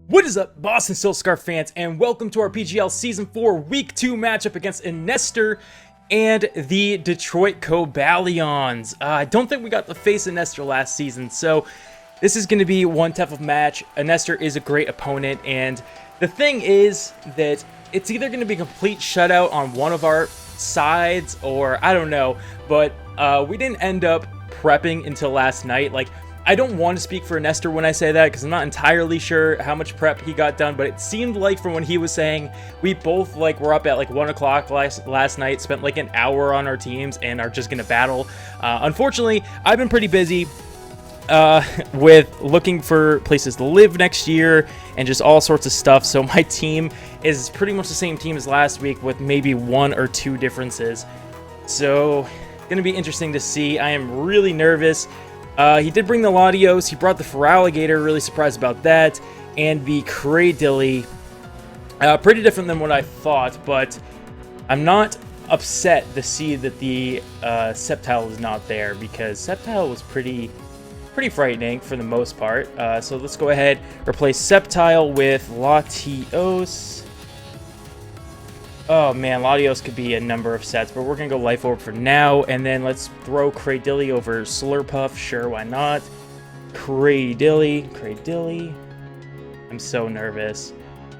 What is up, Boston Silk Scarf fans, and welcome to our PGL Season 4 Week 2 matchup against Nestor and the Detroit Coballions. I don't think we got to face Nestor last season, so this is going to be one tough of match. Nestor is a great opponent, and the thing is that it's either going to be a complete shutout on one of our sides, or I don't know, but we didn't end up prepping until last night. I don't want to speak for Nestor when I say that because I'm not entirely sure how much prep he got done, but it seemed like from what he was saying, we both were up at 1 o'clock last night, spent an hour on our teams, and are just going to battle. Unfortunately, I've been pretty busy with looking for places to live next year and just all sorts of stuff, so my team is pretty much the same team as last week with maybe 1 or 2 differences. So, going to be interesting to see. I am really nervous. He did bring the Latios, he brought the Feraligatr, really surprised about that, and the Cradilly. Pretty different than what I thought, but I'm not upset to see that the Sceptile is not there, because Sceptile was pretty frightening for the most part. So let's go ahead, replace Sceptile with Latios. Oh man, Latios could be a number of sets, but we're going to go Life Orb for now, and then let's throw Cradilly over Slurpuff. Sure, why not? Cradilly. I'm so nervous.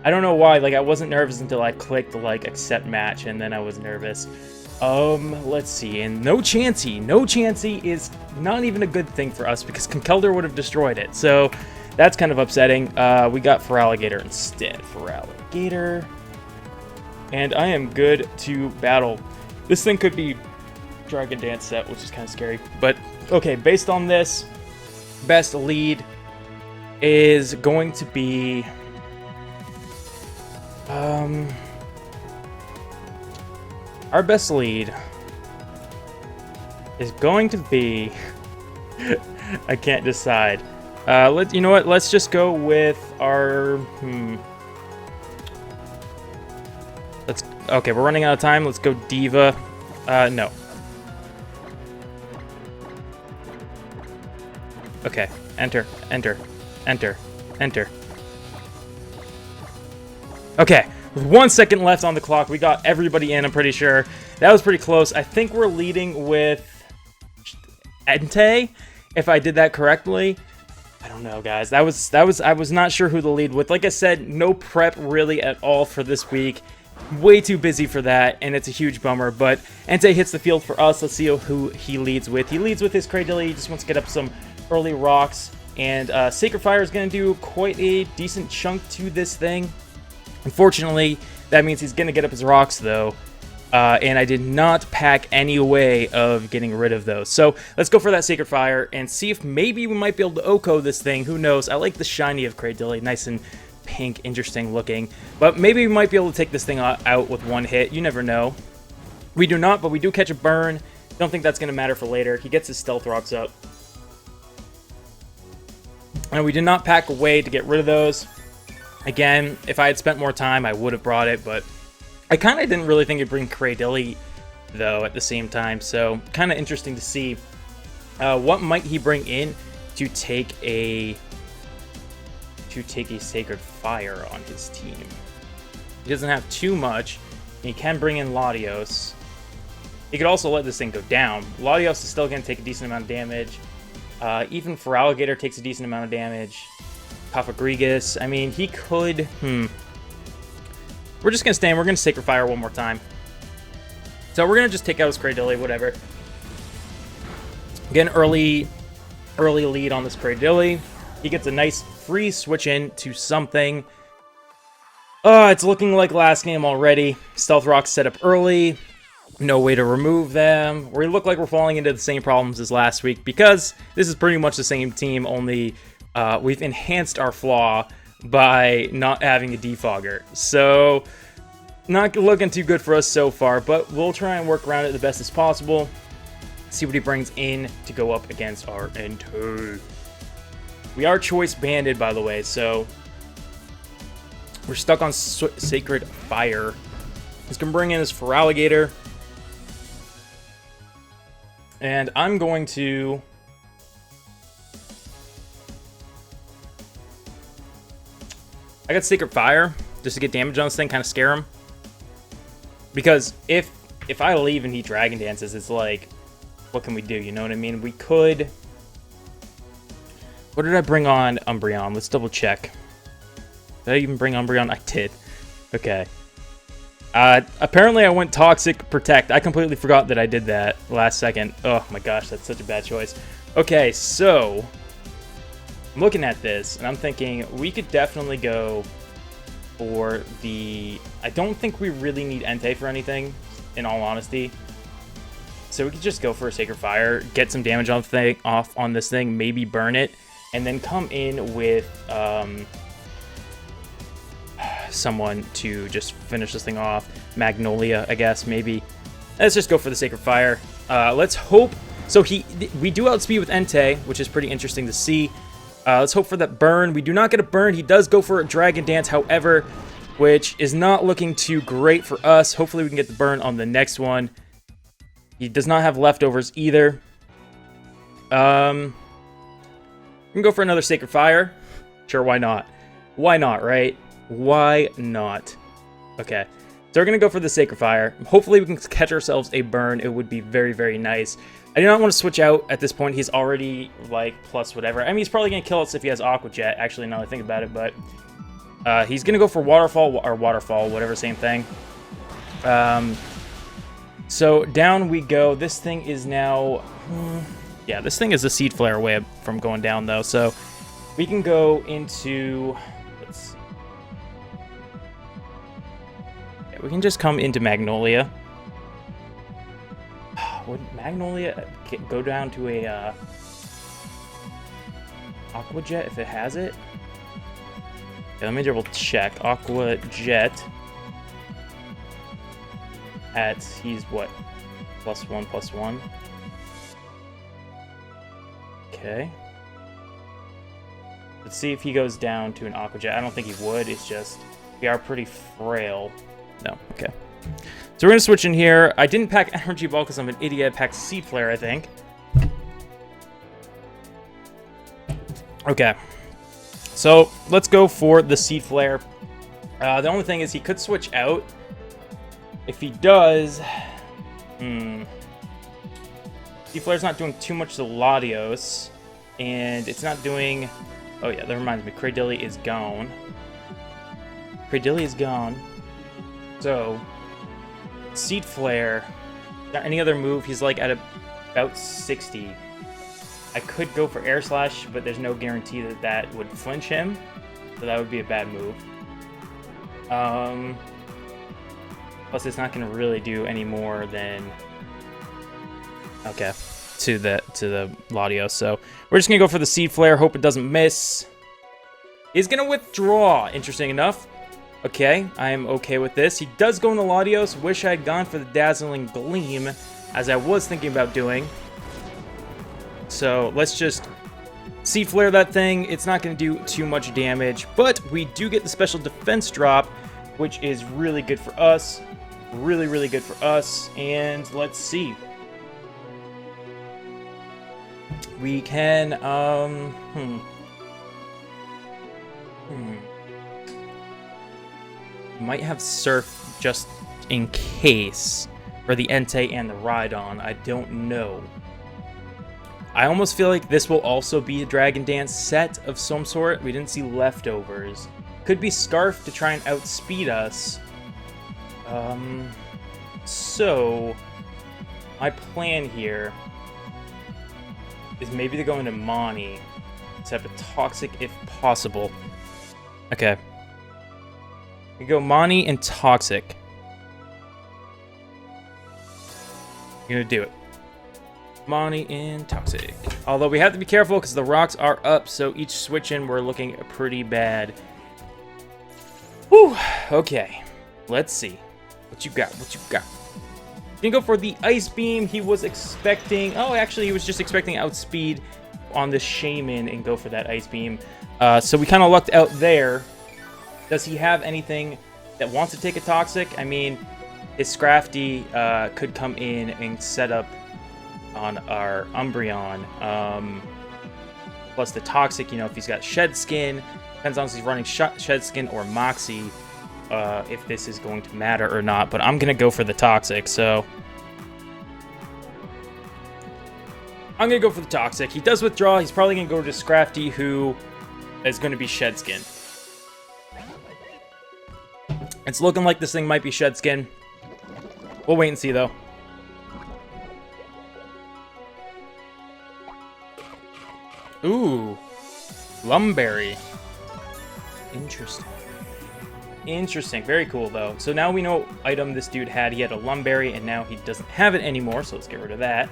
I don't know why, I wasn't nervous until I clicked accept match, and then I was nervous. Let's see, and no Chansey is not even a good thing for us, because Conkeldurr would have destroyed it, so that's kind of upsetting. We got Feraligatr instead. Feraligatr. And I am good to battle. This thing could be Dragon Dance set, which is kind of scary. But, okay, based on this, best lead is going to be... our best lead is going to be... I can't decide. You know what? Let's just go with our... Okay, we're running out of time. Let's go Diva. No. Okay, enter. Okay, with 1 second left on the clock, we got everybody in, I'm pretty sure. That was pretty close. I think we're leading with Entei, if I did that correctly. I don't know, guys. I was not sure who to lead with. Like I said, no prep really at all for this week. Way too busy for that, and it's a huge bummer, but Entei hits the field for us. Let's see who he leads with. He leads with his Cradilly. He just wants to get up some early rocks, and Sacred Fire is going to do quite a decent chunk to this thing. Unfortunately, that means he's going to get up his rocks, though, and I did not pack any way of getting rid of those. So let's go for that Sacred Fire and see if maybe we might be able to Oko this thing. Who knows? I like the shiny of Cradilly, nice and pink, interesting looking, but maybe we might be able to take this thing out with one hit. You never know. We do not, but we do catch a burn. Don't think that's going to matter for later. He gets his Stealth Rocks up, and we did not pack away to get rid of those. Again, if I had spent more time, I would have brought it, but I kind of didn't really think it'd bring Cradilly though at the same time, so kind of interesting to see what might he bring in to take a Sacred Fire on his team. He doesn't have too much. He can bring in Latios. He could also let this thing go down. Latios is still going to take a decent amount of damage. Even Feraligatr takes a decent amount of damage. Cofagrigus. I mean, he could... We're just going to stay in. We're going to Sacred Fire one more time. So we're going to just take out his Cradilly, whatever. Get an early lead on this Cradilly. He gets a nice free switch in to something. Oh, it's looking like last game already. Stealth Rocks set up early. No way to remove them. We look like we're falling into the same problems as last week because this is pretty much the same team, only we've enhanced our flaw by not having a defogger. So, not looking too good for us so far, but we'll try and work around it the best as possible. See what he brings in to go up against our Entei. We are choice banded, by the way, so we're stuck on Sacred Fire. He's going to bring in his Feraligatr. And I'm going to I got Sacred Fire just to get damage on this thing, kind of scare him. Because if I leave and he Dragon Dances, it's like, what can we do? You know what I mean? We could... What did I bring on Umbreon? Let's double check. Did I even bring Umbreon? I did. Okay. Apparently I went Toxic Protect. I completely forgot that I did that last second. Oh my gosh, that's such a bad choice. Okay, so... I'm looking at this, and I'm thinking we could definitely go for the... I don't think we really need Entei for anything, in all honesty. So we could just go for a Sacred Fire, get some damage off on this thing, maybe burn it, and then come in with someone to just finish this thing off. Magnolia, I guess, maybe. Let's just go for the Sacred Fire. Let's hope... So we do outspeed with Entei, which is pretty interesting to see. Let's hope for that burn. We do not get a burn. He does go for a Dragon Dance, however, which is not looking too great for us. Hopefully we can get the burn on the next one. He does not have leftovers either. We can go for another Sacred Fire. Sure, why not? Why not, right? Why not? Okay, so we're going to go for the Sacred Fire. Hopefully we can catch ourselves a burn. It would be very, very nice. I do not want to switch out at this point. He's already, like, plus whatever. I mean, he's probably going to kill us if he has Aqua Jet, actually, now that I think about it, but... he's going to go for Waterfall, or Waterfall, whatever, same thing. So, down we go. This thing is now... yeah, this thing is a Seed Flare away from going down, though, so... We can go into... Let's... Yeah, we can just come into Magnolia. Would Magnolia go down to a Aqua Jet if it has it? Okay, let me double check. Aqua Jet at, he's what? +1/+1. Okay. Let's see if he goes down to an Aqua Jet. I don't think he would. It's just, we are pretty frail. No, okay. So we're going to switch in here. I didn't pack Energy Ball because I'm an idiot. I packed Seed Flare, I think. Okay. So let's go for the Seed Flare. The only thing is he could switch out. If he does... Seed Flare's not doing too much to Latios. And it's not doing... Oh yeah, that reminds me. Cradilly is gone. Cradilly is gone. So... Seed Flare. Got any other move? He's like at about 60. I could go for Air Slash, but there's no guarantee that that would flinch him. So that would be a bad move. Plus it's not going to really do any more than... Okay. To the Latios. So we're just going to go for the Seed Flare. Hope it doesn't miss. He's going to withdraw. Interesting enough. Okay, I am okay with this. He does go in the Latios. Wish I had gone for the Dazzling Gleam, as I was thinking about doing. So let's just Seed Flare that thing. It's not going to do too much damage, but we do get the special defense drop, which is really good for us. Really, really good for us. And let's see. We can, might have Surf just in case for the Entei and the Rhydon. I don't know. I almost feel like this will also be a Dragon Dance set of some sort. We didn't see leftovers. Could be Scarf to try and outspeed us. So my plan here is maybe to go into Mani, except a Toxic if possible. Okay. We go Mani and Toxic. You're gonna do it. Mani and Toxic. Although we have to be careful because the rocks are up, so each switch in we're looking pretty bad. Whew. Okay. Let's see. What you got? What you got? You can go for the Ice Beam. He was expecting... Oh, actually, he was just expecting Outspeed on the Shaman and go for that Ice Beam. So we kind of lucked out there. Does he have anything that wants to take a Toxic? I mean, his Scrafty could come in and set up on our Umbreon. Plus the Toxic, you know, if he's got Shed Skin, Depends on if he's running Shed Skin or Moxie, if this is going to matter or not. But I'm going to go for the Toxic, so... I'm going to go for the Toxic. He does withdraw. He's probably going to go to Scrafty, who is going to be Shed Skin. It's looking like this thing might be Shed Skin. We'll wait and see, though. Ooh. Lumberry. Interesting. Interesting. Very cool, though. So now we know what item this dude had. He had a Lumberry, and now he doesn't have it anymore, so let's get rid of that.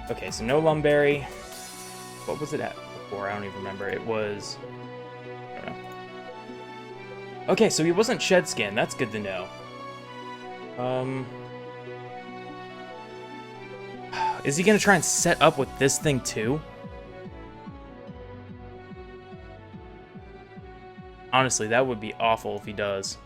Okay, so no Lumberry. What was it at before? I don't even remember. It was... I don't know. Okay, so he wasn't Shed Skin. That's good to know. Is he going to try and set up with this thing, too? Honestly, that would be awful if he does.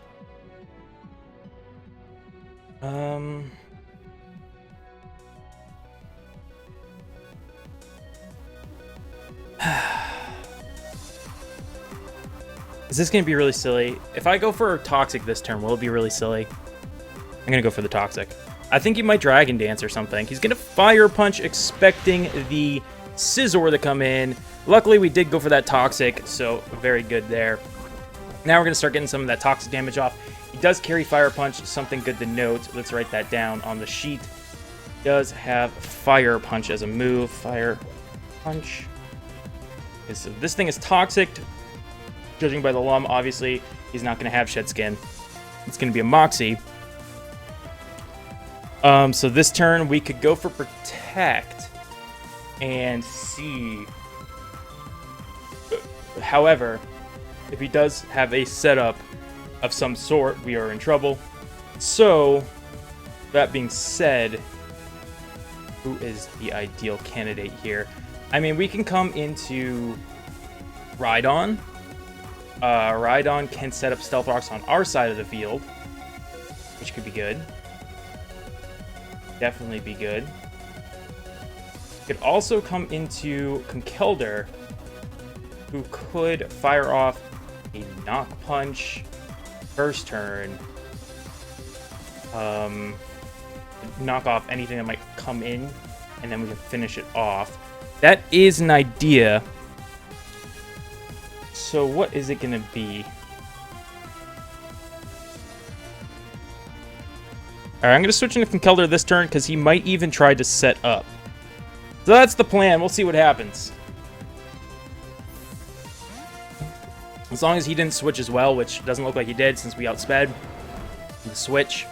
Is this going to be really silly? If I go for Toxic this turn, will it be really silly? I'm going to go for the Toxic. I think he might Dragon Dance or something. He's going to Fire Punch, expecting the Scizor to come in. Luckily, we did go for that Toxic, so very good there. Now we're going to start getting some of that Toxic damage off. He does carry Fire Punch, something good to note. Let's write that down on the sheet. He does have Fire Punch as a move. Fire Punch. Okay, so this thing is Toxic. Judging by the Lum, obviously, he's not going to have Shed Skin. It's going to be a Moxie. So this turn, we could go for Protect and see. However, if he does have a setup of some sort, we are in trouble. So, that being said, who is the ideal candidate here? I mean, we can come into Rhydon. Rhydon can set up Stealth Rocks on our side of the field, which could be good. Definitely be good. Could also come into Conkeldurr, who could fire off a Knock Punch first turn. Knock off anything that might come in, and then we can finish it off. That is an idea. So what is it going to be? Alright, I'm going to switch into Conkeldurr this turn because he might even try to set up. So that's the plan. We'll see what happens. As long as he didn't switch as well, which doesn't look like he did since we outsped the switch.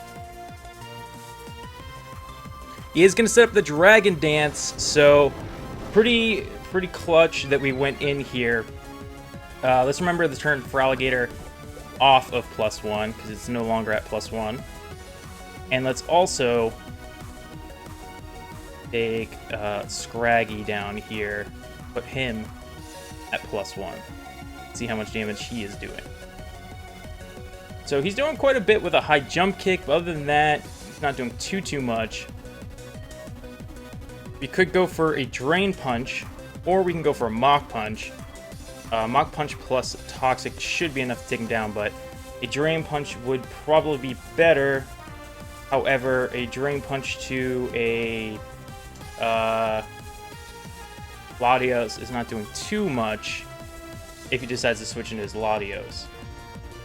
He is going to set up the Dragon Dance, so pretty clutch that we went in here. Let's remember the turn for Alligator off of +1, because it's no longer at +1. And let's also take Scraggy down here, put him at +1. See how much damage he is doing. So he's doing quite a bit with a high jump kick, but other than that, he's not doing too much. We could go for a Drain Punch, or we can go for a Mach Punch. Mach Punch plus Toxic should be enough to take him down, but a Drain Punch would probably be better. However, a Drain Punch to a Latios is not doing too much if he decides to switch into his Latios.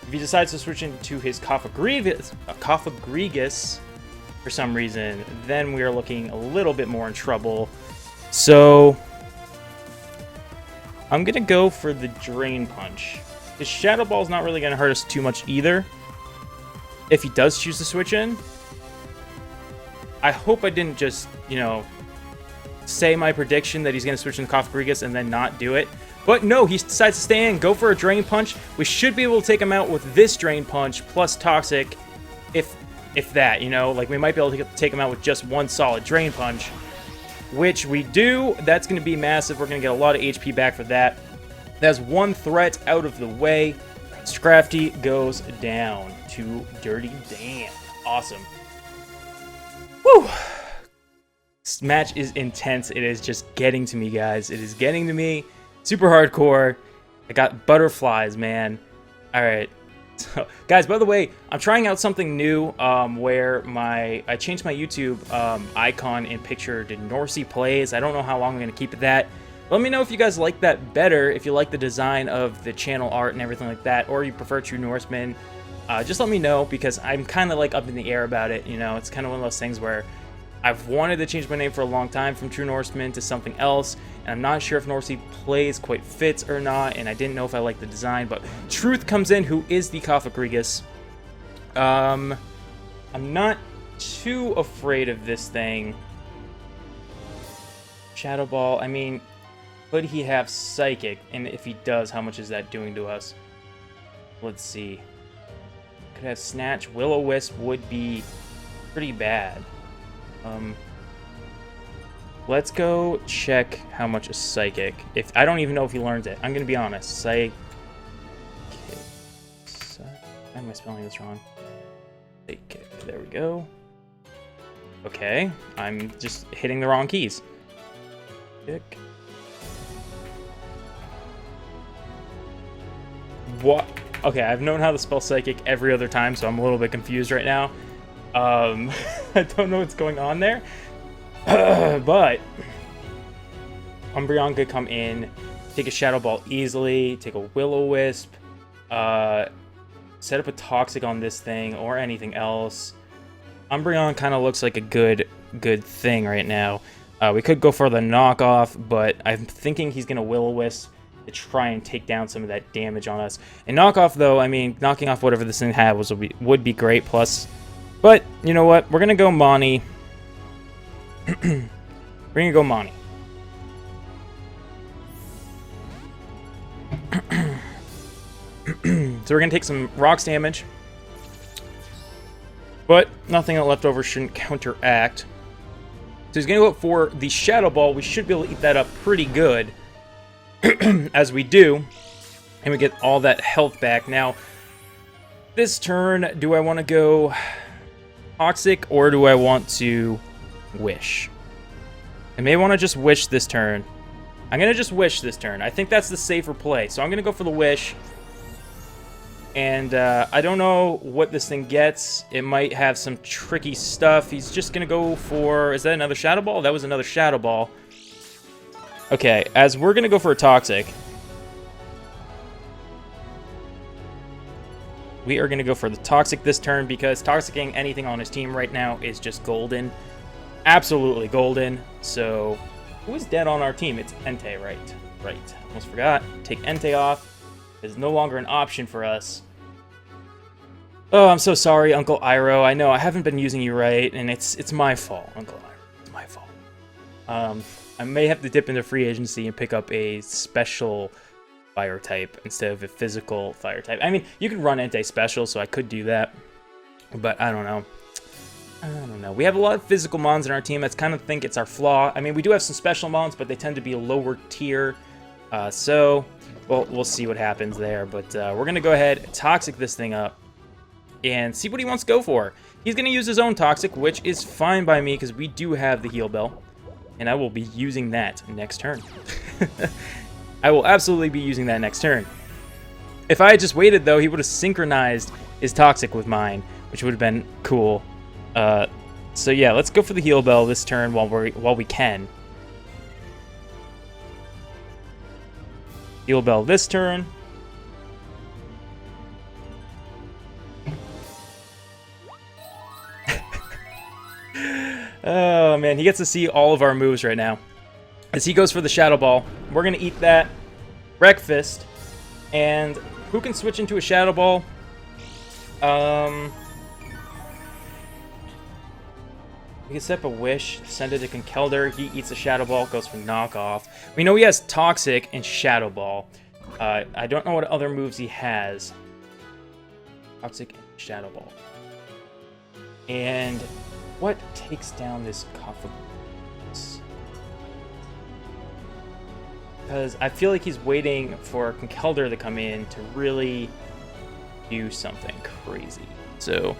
If he decides to switch into his Coffagrigus for some reason, then we are looking a little bit more in trouble. So I'm going to go for the Drain Punch. His Shadow Ball is not really going to hurt us too much either. If he does choose to switch in, I hope I didn't just, say my prediction that he's going to switch into Coffagrigus and then not do it. But no, he decides to stay in, go for a Drain Punch. We should be able to take him out with this Drain Punch plus Toxic, if that, like we might be able to take him out with just one solid Drain Punch, which we do. That's going to be massive. We're going to get a lot of HP back for that. That's one threat out of the way. Scrafty goes down to Dirty Dan. Awesome. Woo! This match is intense. It is just getting to me, guys. It is getting to me. Super hardcore. I got butterflies, man. All right. So, guys, by the way, I'm trying out something new where I changed my YouTube icon and picture to Norsey Plays. I don't know how long I'm going to keep it that. Let me know if you guys like that better, if you like the design of the channel art and everything like that, or you prefer True Norseman. Just let me know, because I'm kind of like up in the air about it. You know, it's kind of one of those things where I've wanted to change my name for a long time from True Norseman to something else, and I'm not sure if Norsey Plays quite fits or not, and I didn't know if I like the design, but Truth comes in, who is the Kafakrigus. I'm not too afraid of this thing. Shadow Ball, I mean, could he have Psychic? And if he does, how much is that doing to us? Let's see. Could have Snatch. Will-O-Wisp would be pretty bad. Let's go check how much is Psychic. If I don't even know if he learns it. I'm gonna be honest. Psychic. Why am I spelling this wrong? Psychic. There we go. Okay, I'm just hitting the wrong keys. Psychic. What? Okay, I've known how to spell Psychic every other time, so I'm a little bit confused right now. I don't know what's going on there. But Umbreon could come in, take a Shadow Ball easily, take a Will-O-Wisp, set up a Toxic on this thing or anything else. Umbreon kind of looks like a good thing right now. We could go for the knockoff, but I'm thinking he's going to Will-O-Wisp to try and take down some of that damage on us. And knockoff, though, I mean, knocking off whatever this thing had would be great. Plus, but you know what? We're gonna go Moni. We're gonna go Moni. So we're gonna take some rocks damage, but nothing left over shouldn't counteract. So he's gonna go for the Shadow Ball. We should be able to eat that up pretty good. As we do, and we get all that health back. Now, this turn, do I want to go Toxic or do I want to Wish? I may want to just Wish this turn. I'm going to just Wish this turn. I think that's the safer play. So I'm going to go for the Wish. And I don't know what this thing gets. It might have some tricky stuff. He's just going to go for... Is that another Shadow Ball? That was another Shadow Ball. Okay, as we're going to go for a Toxic, we are going to go for the Toxic this turn, because Toxicking anything on his team right now is just golden. Absolutely golden. So, who is dead on our team? It's Entei, right? Right. Almost forgot. Take Entei off. It's no longer an option for us. Oh, I'm so sorry, Uncle Iroh. I know I haven't been using you right, and it's my fault, Uncle Iroh. It's my fault. I may have to dip into free agency and pick up a special fire type instead of a physical fire type. I mean, you could run Entei special, so I could do that. But I don't know. I don't know. We have a lot of physical mons in our team. I kind of think it's our flaw. I mean, we do have some special mons, but they tend to be a lower tier. So, well, we'll see what happens there. But we're going to go ahead, Toxic this thing up, and see what he wants to go for. He's going to use his own Toxic, which is fine by me because we do have the Heal Bell. And I will be using that next turn. I will absolutely be using that next turn. If I had just waited, though, he would have synchronized his Toxic with mine, which would have been cool. So yeah, let's go for the Heal Bell this turn while we can. Heal Bell this turn. Oh man, he gets to see all of our moves right now. As he goes for the Shadow Ball, we're gonna eat that breakfast. And who can switch into a Shadow Ball? We can set up a Wish, send it to Conkeldurr. He eats a Shadow Ball, goes for knockoff. We know he has Toxic and Shadow Ball. I don't know what other moves he has. Toxic and Shadow Ball. And what takes down this Kafagos? Because I feel like he's waiting for Conkeldurr to come in to really do something crazy. So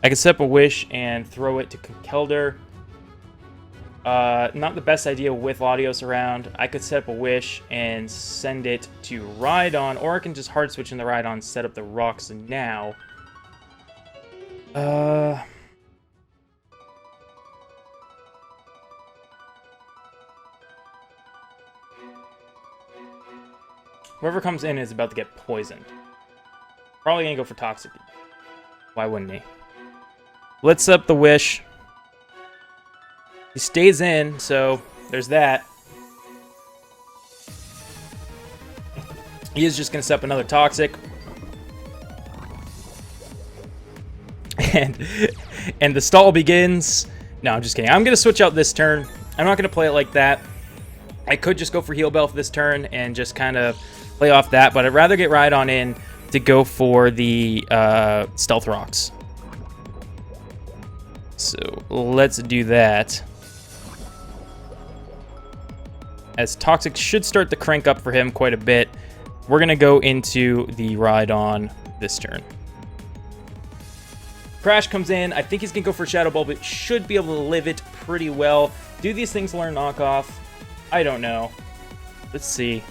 I can set up a Wish and throw it to Conkeldurr. Not the best idea with Latios around. I could set up a Wish and send it to Rhydon, or I can just hard switch in the Rhydon, set up the rocks now. Whoever comes in is about to get poisoned. Probably gonna go for Toxic. Why wouldn't he? Let's set up the Wish. He stays in, so there's that. He is just going to set up another Toxic. And the stall begins. No, I'm just kidding. I'm going to switch out this turn. I'm not going to play it like that. I could just go for Heal Bell for this turn and just kind of play off that, but I'd rather get Rhydon in to go for the Stealth Rocks. So let's do that. As Toxic should start to crank up for him quite a bit, we're going to go into the Rhydon this turn. Crash comes in. I think he's going to go for Shadow Ball, but should be able to live it pretty well. Do these things learn knockoff? I don't know. Let's see.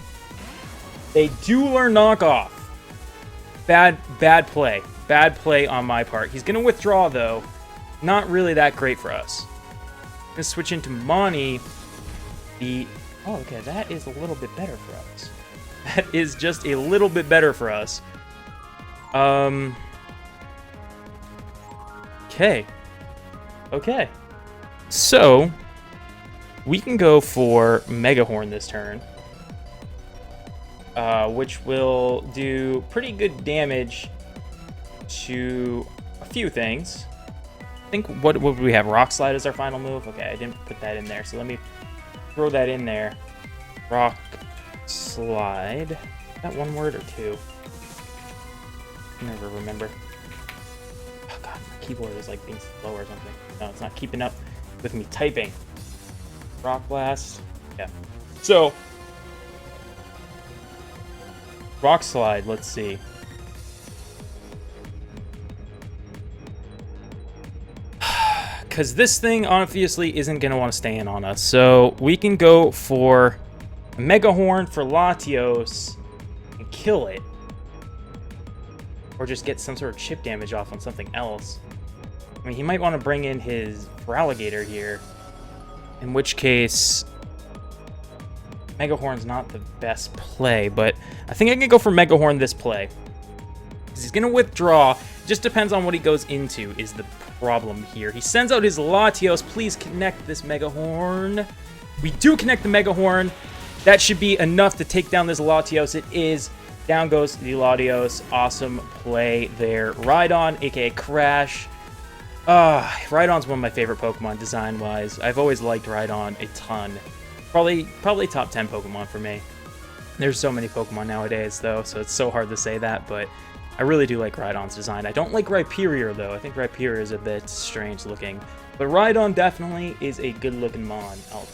They do learn knockoff. Bad play. Bad play on my part. He's going to withdraw, though. Not really that great for us. I'm going to switch into Moni. Oh, okay, that is a little bit better for us. That is just a little bit better for us. Okay. Okay. So, we can go for Mega Horn this turn. Which will do pretty good damage to a few things. I think, what would we have? Rock Slide as our final move? Okay, I didn't put that in there, so let me throw that in there. Rock Slide. Is that one word or two? I never remember. Oh god, my keyboard is like being slow or something. No, it's not keeping up with me typing. Rock Blast. Yeah. So, Rock Slide, let's see. Because this thing obviously isn't going to want to stay in on us. So we can go for Mega Horn for Latios and kill it. Or just get some sort of chip damage off on something else. I mean, he might want to bring in his Feraligatr here. In which case, Mega Horn's not the best play. But I think I can go for Mega Horn this play. Because he's going to withdraw. Just depends on what he goes into is the problem here. He sends out his Latios. Please connect this Mega Horn. We do connect the Mega Horn. That should be enough to take down this Latios. It is. Down goes the Latios. Awesome play there. Rhydon, aka Crash. Rhydon's one of my favorite Pokemon design-wise. I've always liked Rhydon a ton. Probably top 10 Pokemon for me. There's so many Pokemon nowadays, though, so it's so hard to say that, but I really do like Rhydon's design. I don't like Rhyperior, though. I think Rhyperior is a bit strange looking. But Rhydon definitely is a good-looking mon. I'll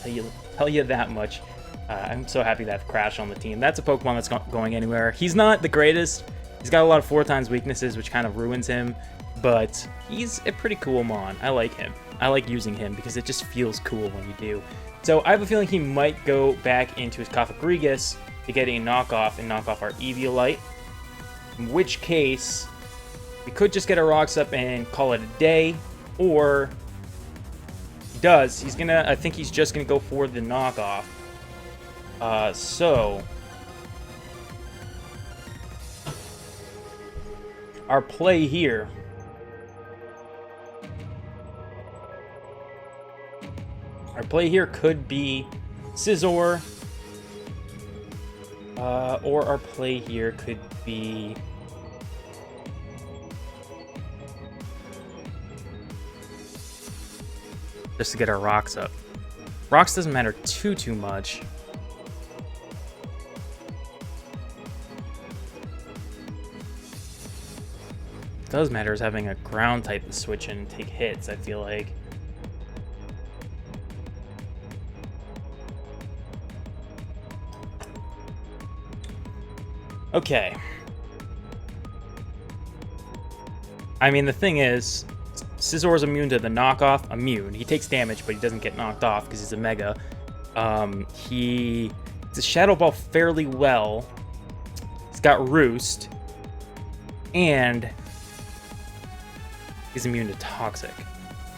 tell you that much. I'm so happy to have Crash on the team. That's a Pokemon that's not going anywhere. He's not the greatest. He's got a lot of 4x weaknesses, which kind of ruins him. But he's a pretty cool mon. I like him. I like using him because it just feels cool when you do. So I have a feeling he might go back into his Cofagrigus to get a knockoff and knock off our Eviolite. In which case, we could just get our rocks up and call it a day, or he does. I think he's just gonna go for the knockoff. So our play here. Our play here could be Scizor, or our play here could be just to get our rocks up. Rocks doesn't matter too much. What does matter is having a ground type to switch in and take hits, I feel like. Okay. I mean, the thing is, Scizor's immune to the knockoff. Immune. He takes damage, but he doesn't get knocked off because he's a Mega. He does Shadow Ball fairly well. He's got Roost. And he's immune to Toxic,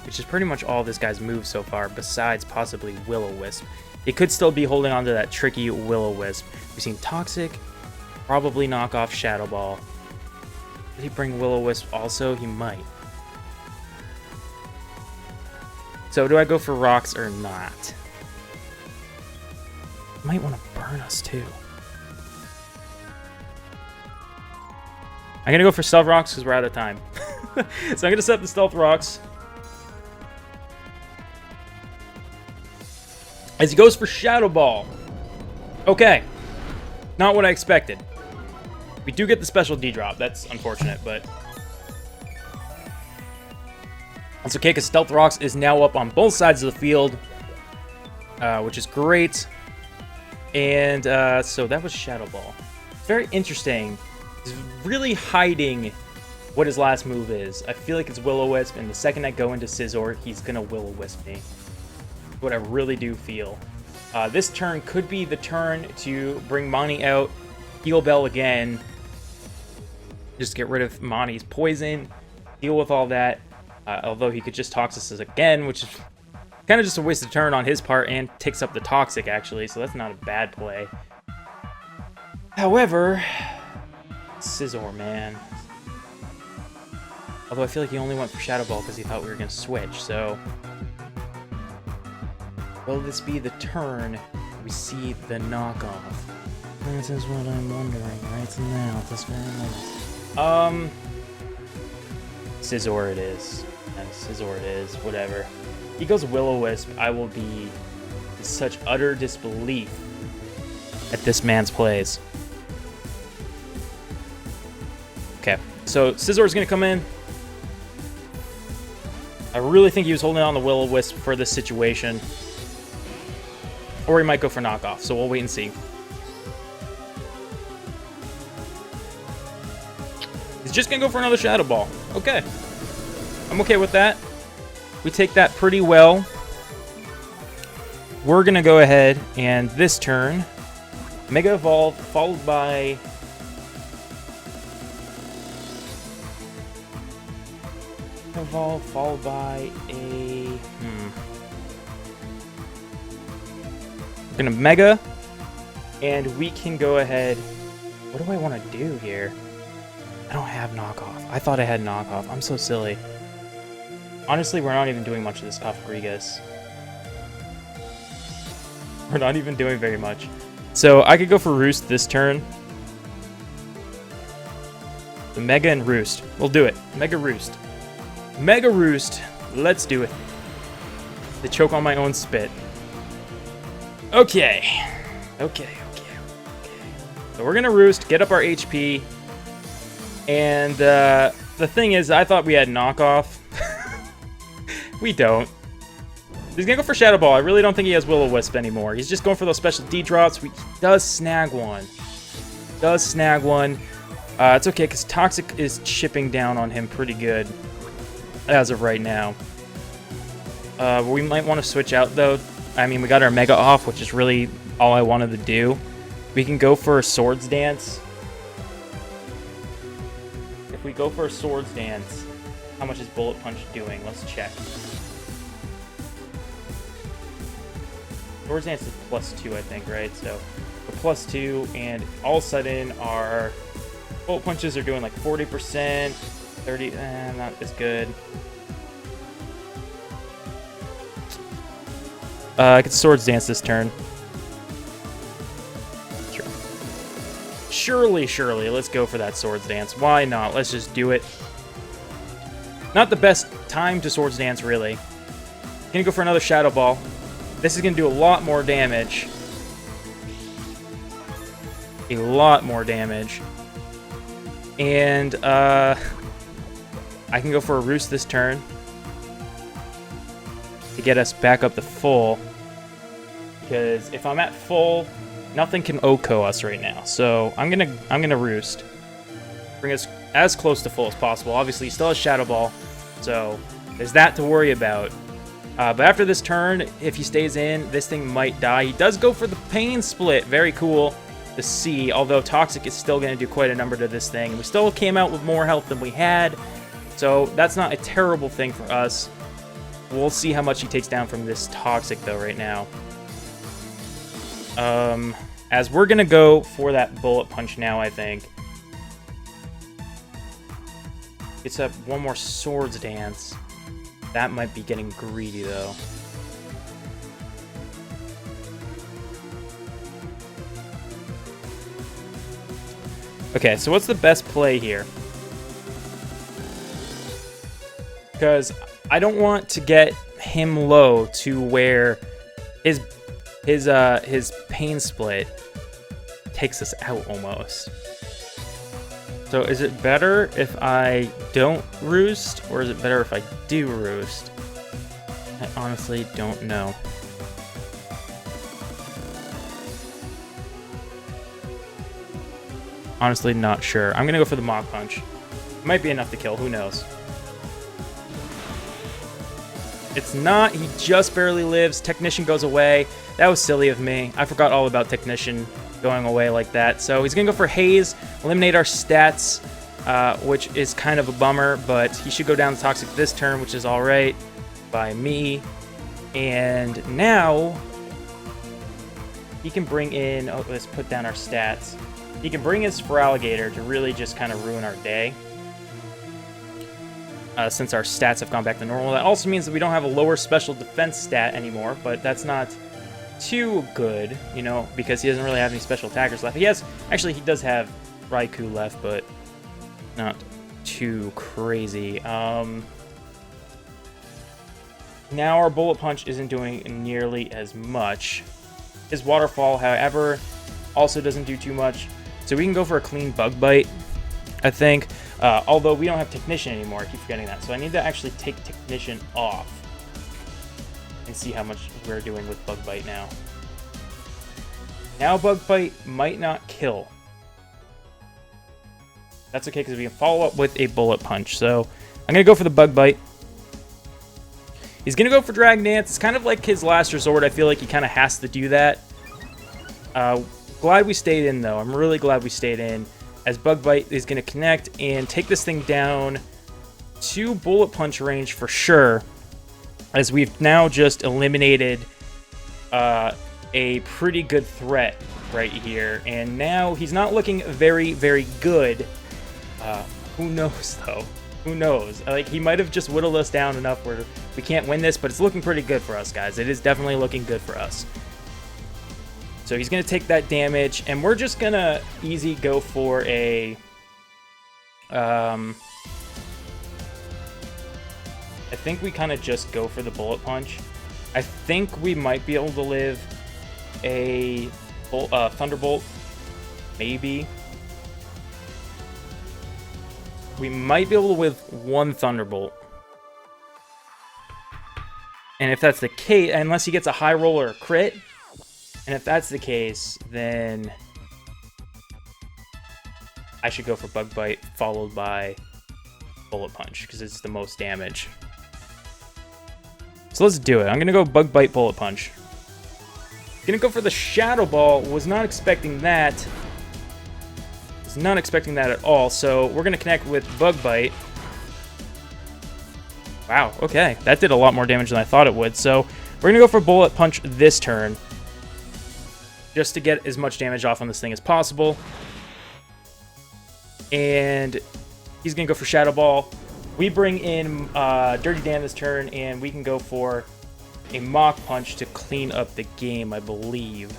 which is pretty much all this guy's moves so far, besides possibly Will-O-Wisp. He could still be holding on to that tricky Will-O-Wisp. We've seen Toxic, probably knock off Shadow Ball. Did he bring Will-O-Wisp also? He might. So do I go for Rocks or not? Might want to burn us too. I'm going to go for Stealth Rocks because we're out of time. So I'm going to set the Stealth Rocks. As he goes for Shadow Ball. Okay. Not what I expected. We do get the special D-drop. That's unfortunate, but that's okay because Stealth Rocks is now up on both sides of the field, which is great. And so that was Shadow Ball. Very interesting. He's really hiding what his last move is. I feel like it's Will-O-Wisp, and the second I go into Scizor, he's going to Will-O-Wisp me. What I really do feel. This turn could be the turn to bring Monty out, Heal Bell again, just get rid of Monty's poison, deal with all that, although he could just Toxis again, which is kind of just a waste of turn on his part, and takes up the Toxic, actually, so that's not a bad play. However, Scizor, man. Although I feel like he only went for Shadow Ball because he thought we were going to switch, so will this be the turn we see the knockoff? This is what I'm wondering right now at this very moment. Scizor it is. And Scizor it is, whatever. He goes Will-O-Wisp, I will be in such utter disbelief at this man's plays. Okay, so Scizor's gonna come in. I really think he was holding on to Will-O-Wisp for this situation. Or he might go for knockoff, so we'll wait and see. He's just gonna go for another Shadow Ball. Okay. I'm okay with that. We take that pretty well. We're gonna go ahead and this turn, Mega Evolve, followed by Evolve, followed by a we're gonna Mega, and we can go ahead. What do I want to do here? I don't have knockoff. I thought I had knockoff. I'm so silly. Honestly, we're not even doing much of this Cofagrigus. We're not even doing very much. So I could go for Roost this turn. The Mega and Roost. We'll do it. Mega Roost. Mega Roost. Let's do it. They choke on my own spit. Okay. Okay. So we're going to Roost, get up our HP. And the thing is, I thought we had knockoff. We don't. He's going to go for Shadow Ball. I really don't think he has Will-O-Wisp anymore. He's just going for those special D-drops. He does snag one. It's okay, because Toxic is chipping down on him pretty good as of right now. We might want to switch out, though. I mean, we got our Mega off, which is really all I wanted to do. We can go for a Swords Dance. If we go for a Swords Dance, how much is Bullet Punch doing? Let's check. Swords Dance is +2, I think, right? So we're +2, and all of a sudden our Bullet Punches are doing like 40%, 30, not as good. I could Swords Dance this turn. Surely, let's go for that Swords Dance. Why not? Let's just do it. Not the best time to Swords Dance, really. Gonna go for another Shadow Ball. This is gonna do a lot more damage. And, I can go for a Roost this turn to get us back up to full. Because if I'm at full, nothing can OHKO us right now. So I'm gonna Roost. Bring us as close to full as possible. Obviously, he still has Shadow Ball, so There's that to worry about. But after this turn, if he stays in, this thing might die. He does go for the Pain Split. Very cool to see, although Toxic is still going to do quite a number to this thing. We still came out with more health than we had, so that's not a terrible thing for us. We'll see how much he takes down from this Toxic, though, right now. As we're going to go for that Bullet Punch now, I think. Gets up one more Swords Dance. That might be getting greedy, though. Okay, so what's the best play here? Because I don't want to get him low to where his Pain Split takes us out almost. So is it better if I don't roost, or is it better if I do roost? I honestly don't know. Honestly, not sure. I'm gonna go for the Mach Punch. Might be enough to kill, who knows? It's not, he just barely lives. Technician goes away. That was silly of me. I forgot all about Technician going away like that. So he's going to go for Haze, eliminate our stats, which is kind of a bummer, but he should go down to Toxic this turn, which is all right by me. And now he can bring in, oh, let's put down our stats. He can bring his Feraligatr to really just kind of ruin our day. Since our stats have gone back to normal. That also means that we don't have a lower special defense stat anymore, but that's not too good, you know, because he doesn't really have any special attackers left. He has, actually, he does have Raikou left, but not too crazy. Now our Bullet Punch isn't doing nearly as much. His Waterfall, however, also doesn't do too much, so we can go for a clean Bug Bite, I think. Although we don't have Technician anymore, I keep forgetting that. So I need to actually take Technician off and see how much we're doing with Bug Bite now. Now Bug Bite might not kill. That's okay, because we can follow up with a Bullet Punch. So I'm going to go for the Bug Bite. He's going to go for Dragon Dance. It's kind of like his last resort. I feel like he kind of has to do that. Glad we stayed in, though. I'm really glad we stayed in, as Bug Bite is going to connect and take this thing down to Bullet Punch range for sure, as we've now just eliminated a pretty good threat right here. And now he's not looking very, very good. Who knows, though? Who knows? Like, he might have just whittled us down enough where we can't win this, but it's looking pretty good for us, guys. It is definitely looking good for us. So he's going to take that damage, and we're just going to easy go for a... I think we kind of just go for the Bullet Punch. I think we might be able to live a Thunderbolt. Maybe. We might be able to live one Thunderbolt. And if that's the case, unless he gets a high roll or a crit... And if that's the case, then I should go for Bug Bite followed by Bullet Punch, because it's the most damage. So let's do it. I'm going to go Bug Bite, Bullet Punch. Going to go for the Shadow Ball. Was not expecting that. Was not expecting that at all. So we're going to connect with Bug Bite. Wow, okay. That did a lot more damage than I thought it would. So we're going to go for Bullet Punch this turn, just to get as much damage off on this thing as possible. And he's going to go for Shadow Ball. We bring in Dirty Dan this turn, and we can go for a Mach Punch to clean up the game, I believe.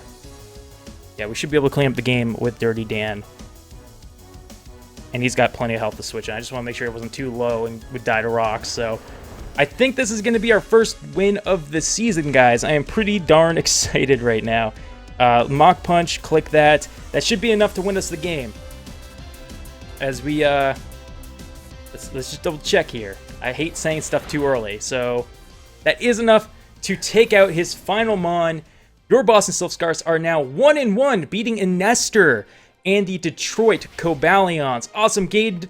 Yeah, we should be able to clean up the game with Dirty Dan. And he's got plenty of health to switch in. I just want to make sure it wasn't too low and would die to rocks. So I think this is going to be our first win of the season, guys. I am pretty darn excited right now. Mach Punch, click that. That should be enough to win us the game. As we, let's just double check here. I hate saying stuff too early. So that is enough to take out his final Mon. Your Boston Silph Scarfs are now 1-1, beating Inester and the Detroit Coballions. Awesome game,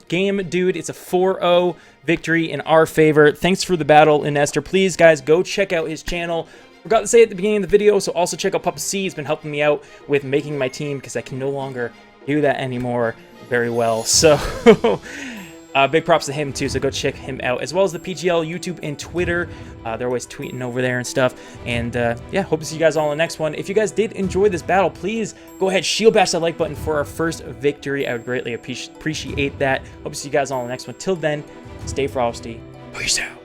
dude. It's a 4-0 victory in our favor. Thanks for the battle, Nestor. Please, guys, go check out his channel. Forgot to say at the beginning of the video, so also check out Papa C. He's been helping me out with making my team because I can no longer do that anymore very well. So big props to him too, so go check him out, as well as the PGL YouTube and Twitter. They're always tweeting over there and stuff. And yeah, hope to see you guys all in the next one. If you guys did enjoy this battle, please go ahead, shield bash that like button for our first victory. I would greatly appreciate that. Hope to see you guys all in the next one. Till then, stay frosty. Peace out.